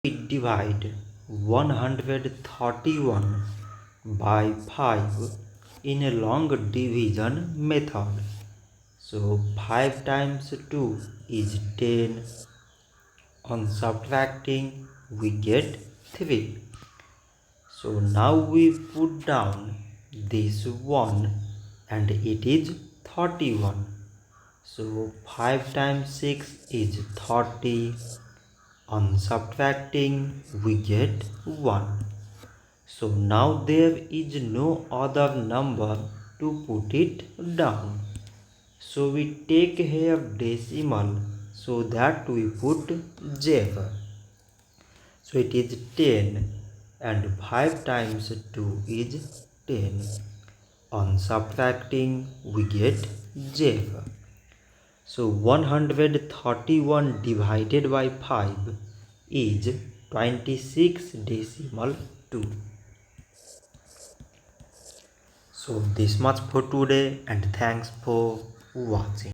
we divide 131 by 5 in a long division method. So 5 times 2 is 10. On subtracting we get 3. So now we put down this 1 and it is 31. So 5 times 6 is 30. On subtracting we get 1. So now there is no other number to put it down. So we take here decimal so that we put 0. So it is 10 and 5 times 2 is 10. On subtracting we get 0. So 131 divided by 5 is 26.2. So this much for today and thanks for watching.